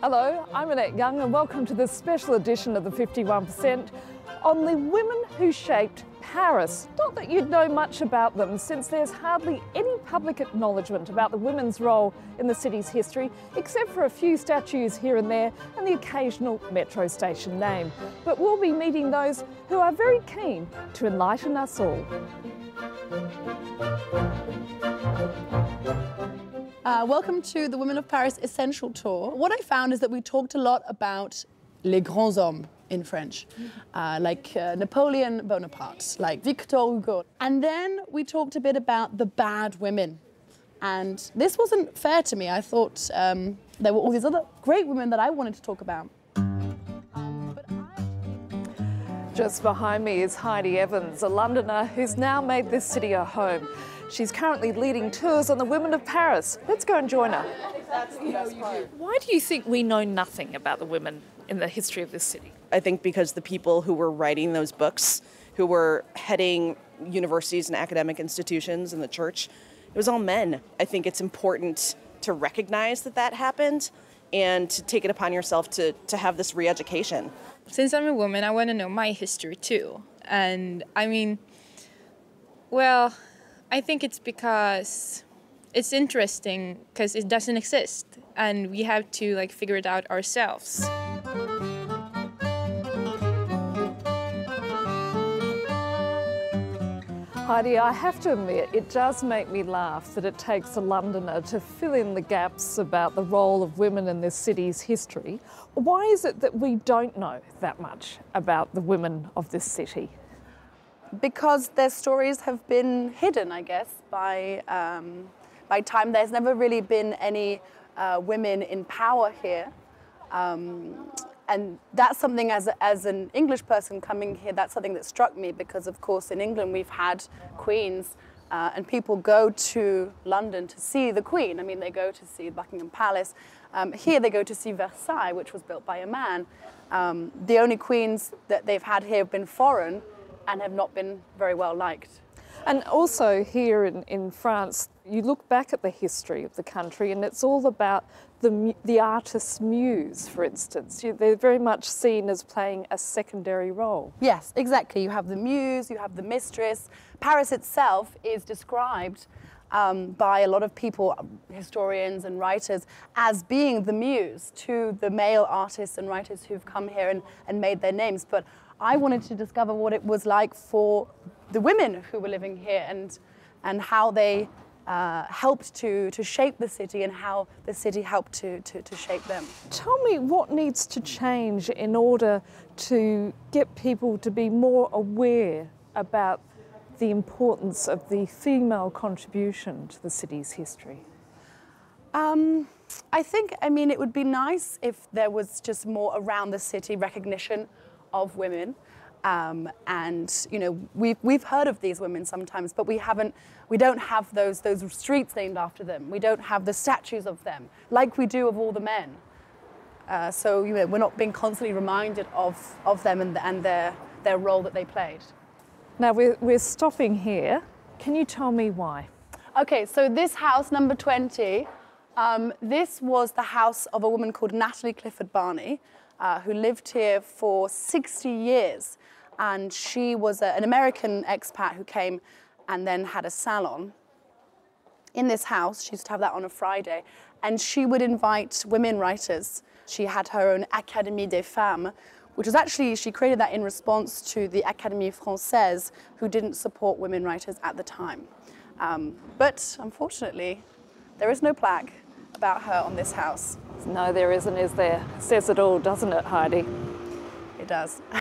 Hello, I'm Annette Young and welcome to this special edition of the 51% on the women who shaped Paris. Not that you'd know much about them, since there's hardly any public acknowledgement about the women's role in the city's history, except for a few statues here and there and the occasional metro station name. But we'll be meeting those who are very keen to enlighten us all. Welcome to the Women of Paris Essential Tour. What I found is that we talked a lot about les grands hommes in French, like Napoleon Bonaparte, like Victor Hugo. And then we talked a bit about the bad women. And this wasn't fair to me. I thought there were all these other great women that I wanted to talk about. Just behind me is Heidi Evans, a Londoner who's now made this city her home. She's currently leading tours on the Women of Paris. Let's go and join her. Why do you think we know nothing about the women in the history of this city? I think because the people who were writing those books, who were heading universities and academic institutions in the church, it was all men. I think it's important to recognize that that happened and to take it upon yourself to have this re-education. Since I'm a woman, I want to know my history too. And I mean, well, I think it's because it's interesting because it doesn't exist and we have to figure it out ourselves. Heidi, I have to admit, it does make me laugh that it takes a Londoner to fill in the gaps about the role of women in this city's history. Why is it that we don't know that much about the women of this city? Because their stories have been hidden, I guess, by time. There's never really been any women in power here. And that's something, as an English person coming here, that's something that struck me because, of course, in England we've had queens and people go to London to see the Queen. I mean, they go to see Buckingham Palace. Here they go to see Versailles, which was built by a man. The only queens that they've had here have been foreign and have not been very well liked. And also here in France, you look back at the history of the country and it's all about the artist's muse, for instance. They're very much seen as playing a secondary role. Yes, exactly. You have the muse, you have the mistress. Paris itself is described by a lot of people, historians and writers, as being the muse to the male artists and writers who've come here and made their names. But I wanted to discover what it was like for the women who were living here and how they helped to shape the city and how the city helped to shape them. Tell me what needs to change in order to get people to be more aware about the importance of the female contribution to the city's history. I think, it would be nice if there was just more around the city recognition of women. And we've heard of these women sometimes, but we don't have those streets named after them. We don't have the statues of them like we do of all the men. So we're not being constantly reminded of them and their role that they played. Now we're stopping here. Can you tell me why? Okay, so this house, number 20, this was the house of a woman called Natalie Clifford Barney, who lived here for 60 years. And she was an American expat who came and then had a salon in this house. She used to have that on a Friday. And she would invite women writers. She had her own Académie des Femmes, which was actually, she created that in response to the Académie Française, who didn't support women writers at the time. But unfortunately, there is no plaque about her on this house. No, there isn't, is there? Says it all, doesn't it, Heidi? It does.